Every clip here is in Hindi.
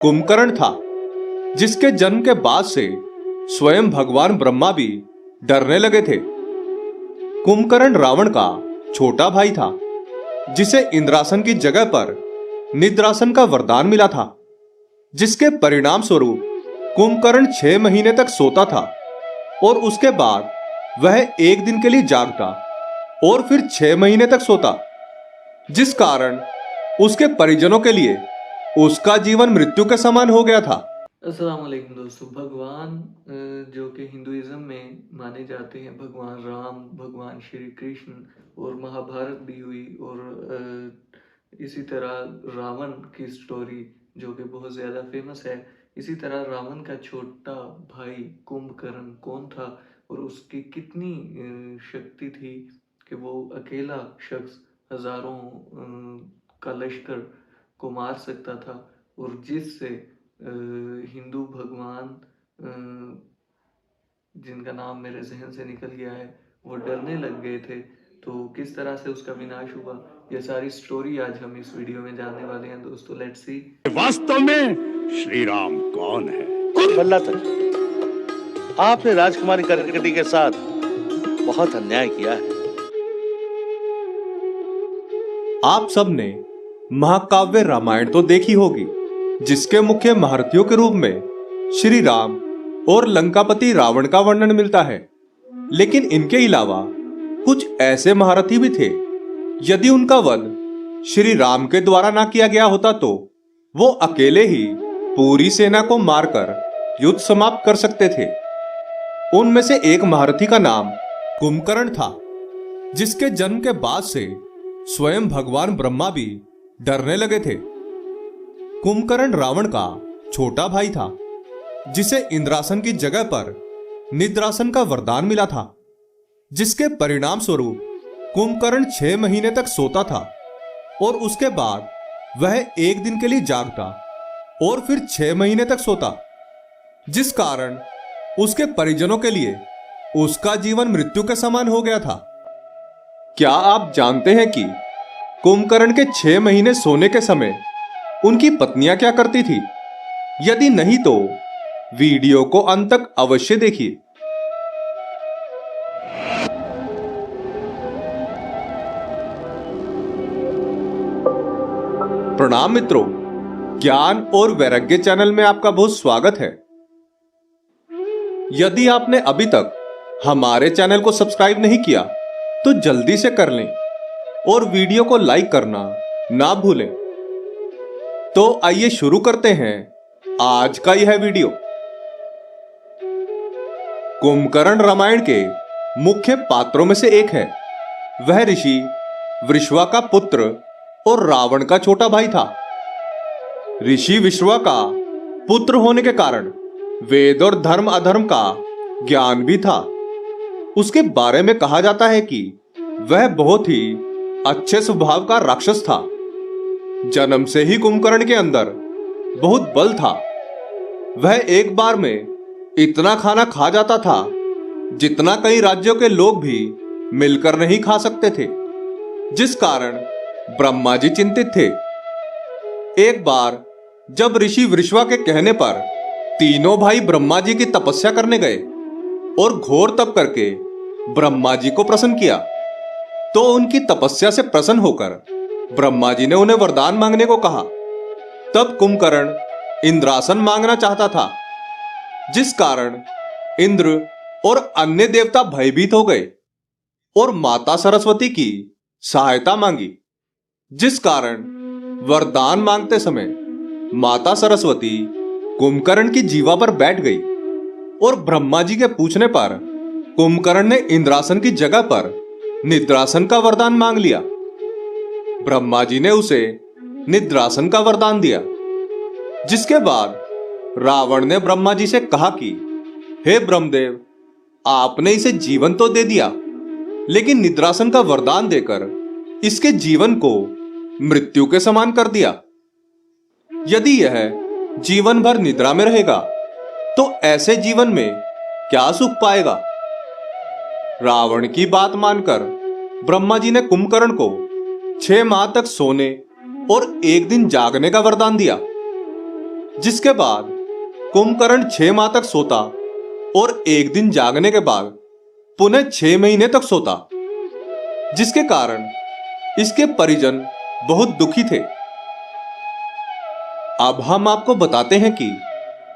कुंभकर्ण था, जिसके जन्म के बाद से स्वयं भगवान ब्रह्मा भी डरने लगे थे। कुंभकर्ण रावण का छोटा भाई था, जिसे इंद्रासन की जगह पर निद्रासन का वरदान मिला था, जिसके परिणाम स्वरूप कुंभकर्ण 6 महीने तक सोता था और उसके बाद वह एक दिन के लिए जागता और फिर 6 महीने तक सोता, जिस कारण उसके परिजनों के लिए उसका जीवन मृत्यु के समान हो गया था। अस्सलाम वालेकुम दोस्तों। भगवान जो कि हिंदुइज्म में माने जाते हैं, भगवान राम, भगवान श्री कृष्ण, और महाभारत भी हुई, और इसी तरह रावण की स्टोरी जो कि बहुत ज़्यादा फेमस है। इसी तरह रावण का छोटा भाई कुंभकर्ण कौन था और उसकी कितनी शक्ति थी कि वो अकेला शख्स हजारों का लश्कर को मार सकता था, और जिससे हिंदू भगवान जिनका नाम मेरे जहन से निकल गया है, वो डरने लग गए थे। तो किस तरह से उसका विनाश हुआ, ये सारी स्टोरी आज हम इस वीडियो में जानने वाले हैं दोस्तों। लेट्स सी वास्तव में श्री राम कौन है। बल्ला तक आपने राजकुमारी करकटी के साथ बहुत अन्याय किया है। आप सबने महाकाव्य रामायण तो देखी होगी, जिसके मुख्य महारथियों के रूप में श्री राम और लंकापति रावण का वर्णन मिलता है। लेकिन इनके अलावा कुछ ऐसे महारथी भी थे, यदि उनका वध श्री राम के द्वारा ना किया गया होता तो वो अकेले ही पूरी सेना को मारकर युद्ध समाप्त कर सकते थे। उनमें से एक महारथी का नाम कुंभकर्ण था, जिसके जन्म के बाद से स्वयं भगवान ब्रह्मा भी डरने लगे थे। कुंभकर्ण रावण का छोटा भाई था, जिसे इंद्रासन की जगह पर निद्रासन का वरदान मिला था, जिसके परिणाम स्वरूप कुंभकर्ण 6 महीने तक सोता था और उसके बाद वह एक दिन के लिए जागता और फिर 6 महीने तक सोता, जिस कारण उसके परिजनों के लिए उसका जीवन मृत्यु के समान हो गया था। क्या आप जानते हैं कि कुंभकर्ण के 6 महीने सोने के समय उनकी पत्नियां क्या करती थी? यदि नहीं तो वीडियो को अंत तक अवश्य देखिए। प्रणाम मित्रों, ज्ञान और वैराग्य चैनल में आपका बहुत स्वागत है। यदि आपने अभी तक हमारे चैनल को सब्सक्राइब नहीं किया तो जल्दी से कर लें और वीडियो को लाइक करना ना भूलें। तो आइए शुरू करते हैं आज का यह वीडियो। कुंभकर्ण रामायण के मुख्य पात्रों में से एक है। वह ऋषि वृषवा का पुत्र और रावण का छोटा भाई था। ऋषि वृषवा का पुत्र होने के कारण वेद और धर्म अधर्म का ज्ञान भी था। उसके बारे में कहा जाता है कि वह बहुत ही अच्छे स्वभाव का राक्षस था। जन्म से ही कुंभकर्ण के अंदर बहुत बल था। वह एक बार में इतना खाना खा जाता था जितना कई राज्यों के लोग भी मिलकर नहीं खा सकते थे, जिस कारण ब्रह्मा जी चिंतित थे। एक बार जब ऋषि वृषवा के कहने पर तीनों भाई ब्रह्मा जी की तपस्या करने गए और घोर तप करके ब्रह्मा जी को प्रसन्न किया, तो उनकी तपस्या से प्रसन्न होकर ब्रह्मा जी ने उन्हें वरदान मांगने को कहा। तब कुंभकर्ण इंद्रासन मांगना चाहता था, जिस कारण इंद्र और अन्य देवता भयभीत हो गए और माता सरस्वती की सहायता मांगी, जिस कारण वरदान मांगते समय माता सरस्वती कुंभकर्ण की जीवा पर बैठ गई और ब्रह्मा जी के पूछने पर कुंभकर्ण ने इंद्रासन की जगह पर निद्रासन का वरदान मांग लिया। ब्रह्मा जी ने उसे निद्रासन का वरदान दिया, जिसके बाद रावण ने ब्रह्मा जी से कहा कि हे ब्रह्मदेव, आपने इसे जीवन तो दे दिया, लेकिन निद्रासन का वरदान देकर इसके जीवन को मृत्यु के समान कर दिया। यदि यह जीवन भर निद्रा में रहेगा तो ऐसे जीवन में क्या सुख पाएगा? रावण की बात मानकर ब्रह्मा जी ने कुंभकर्ण को 6 माह तक सोने और एक दिन जागने का वरदान दिया। जिसके बाद कुंभकर्ण 6 माह तक सोता और एक दिन जागने के बाद पुनः 6 महीने तक सोता, जिसके कारण इसके परिजन बहुत दुखी थे। अब हम आपको बताते हैं कि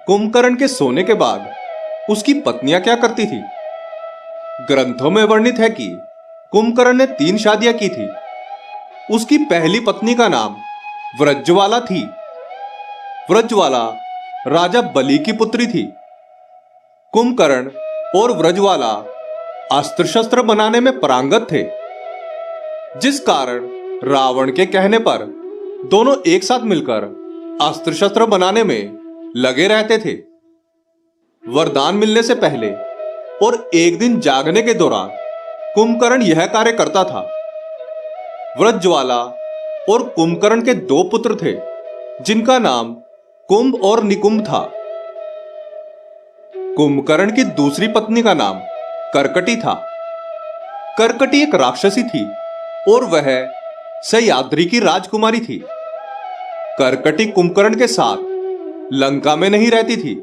कुंभकर्ण के सोने के बाद उसकी पत्नियां क्या करती थी। ग्रंथों में वर्णित है कि कुंभकर्ण ने 3 शादियां की थी। उसकी पहली पत्नी का नाम व्रजवाला थी। व्रजवाला राजा बलि की पुत्री थी। कुंभकर्ण और व्रजवाला अस्त्र शस्त्र बनाने में पारंगत थे, जिस कारण रावण के कहने पर दोनों एक साथ मिलकर अस्त्र शस्त्र बनाने में लगे रहते थे। वरदान मिलने से पहले और एक दिन जागने के दौरान कुंभकर्ण यह कार्य करता था। व्रजवाला और कुंभकर्ण के 2 पुत्र थे, जिनका नाम कुंभ और निकुंभ था। कुंभकर्ण की दूसरी पत्नी का नाम कर्कटी था। कर्कटी एक राक्षसी थी और वह सह्याद्री की राजकुमारी थी। कर्कटी कुंभकर्ण के साथ लंका में नहीं रहती थी,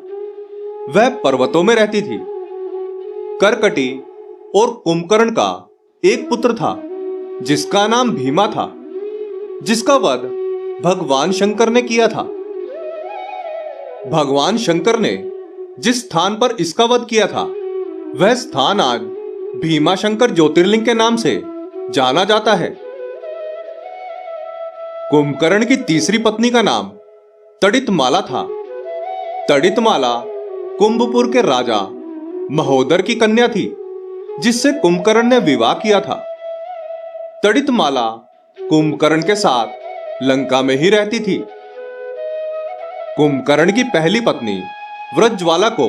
वह पर्वतों में रहती थी। कर्कटी और कुंभकर्ण का एक पुत्र था, जिसका नाम भीमा था, जिसका वध भगवान शंकर ने किया था। भगवान शंकर ने जिस स्थान पर इसका वध किया था, वह स्थान आज भीमा शंकर ज्योतिर्लिंग के नाम से जाना जाता है। कुंभकर्ण की तीसरी पत्नी का नाम तड़ितमाला था। तड़ितमाला कुंभपुर के राजा महोदर की कन्या थी, जिससे कुंभकर्ण ने विवाह किया था। तड़ितमाला कुंभकर्ण के साथ लंका में ही रहती थी। कुंभकर्ण की पहली पत्नी व्रजवाला को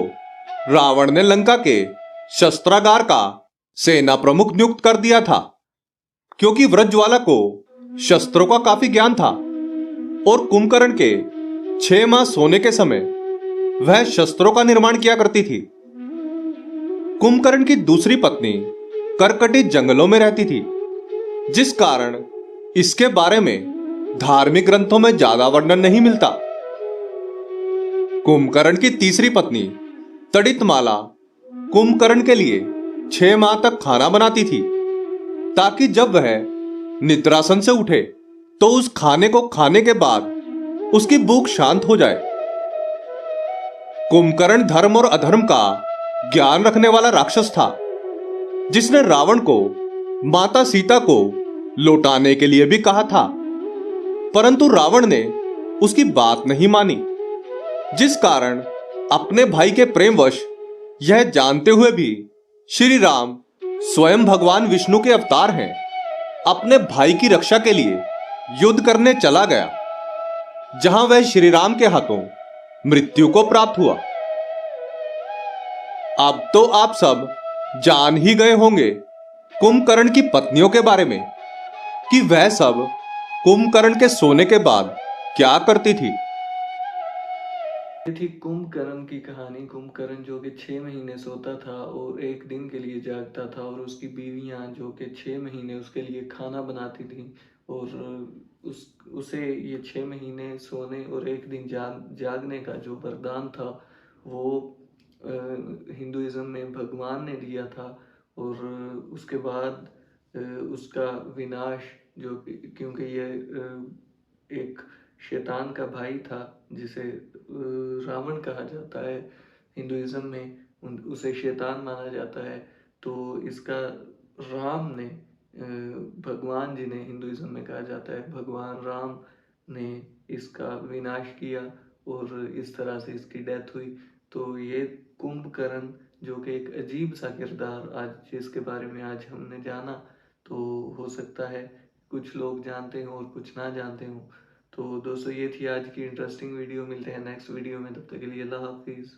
रावण ने लंका के शस्त्रागार का सेना प्रमुख नियुक्त कर दिया था, क्योंकि व्रजवाला को शस्त्रों का काफी ज्ञान था और कुंभकर्ण के 6 माह सोने के समय वह शस्त्रों का निर्माण किया करती थी। कुंभकर्ण की दूसरी पत्नी कर्कटी जंगलों में रहती थी, जिस कारण इसके बारे में धार्मिक ग्रंथों में ज्यादा वर्णन नहीं मिलता। कुंभकर्ण की तीसरी पत्नी तड़ितमाला कुंभकर्ण के लिए 6 माह तक खाना बनाती थी, ताकि जब वह निद्रासन से उठे तो उस खाने को खाने के बाद उसकी भूख शांत हो जाए। कुंभकर्ण धर्म और अधर्म का ज्ञान रखने वाला राक्षस था, जिसने रावण को माता सीता को लौटाने के लिए भी कहा था, परंतु रावण ने उसकी बात नहीं मानी, जिस कारण अपने भाई के प्रेमवश यह जानते हुए भी श्री राम स्वयं भगवान विष्णु के अवतार हैं, अपने भाई की रक्षा के लिए युद्ध करने चला गया, जहां वह श्री राम के हाथों मृत्यु को प्राप्त हुआ। अब तो आप सब जान ही गए होंगे कुंभकर्ण की पत्नियों के बारे में, कि वह सब कुंभकर्ण के सोने के बाद क्या करती थी। ये थी कुंभकर्ण की कहानी। कुंभकर्ण जो कि 6 महीने सोता था और एक दिन के लिए जागता था, और उसकी बीवियां जो कि 6 महीने उसके लिए खाना बनाती थी, और उसे ये 6 महीने सोने और एक दिन जागने का जो वरदान था वो हिंदुइज्म में भगवान ने दिया था। और उसके बाद उसका विनाश, जो क्योंकि ये एक शैतान का भाई था, जिसे रावण कहा जाता है हिंदुइज्म में, उसे शैतान माना जाता है। तो इसका राम ने भगवान जी ने, हिंदुइज्म में कहा जाता है भगवान राम ने इसका विनाश किया, और इस तरह से इसकी डेथ हुई। तो ये कुंभकर्ण जो कि एक अजीब सा किरदार, आज जिसके बारे में आज हमने जाना, तो हो सकता है कुछ लोग जानते हों और कुछ ना जानते हों। तो दोस्तों, ये थी आज की इंटरेस्टिंग वीडियो। मिलते हैं नेक्स्ट वीडियो में, तब तक के लिए अल्लाह हाफिज़।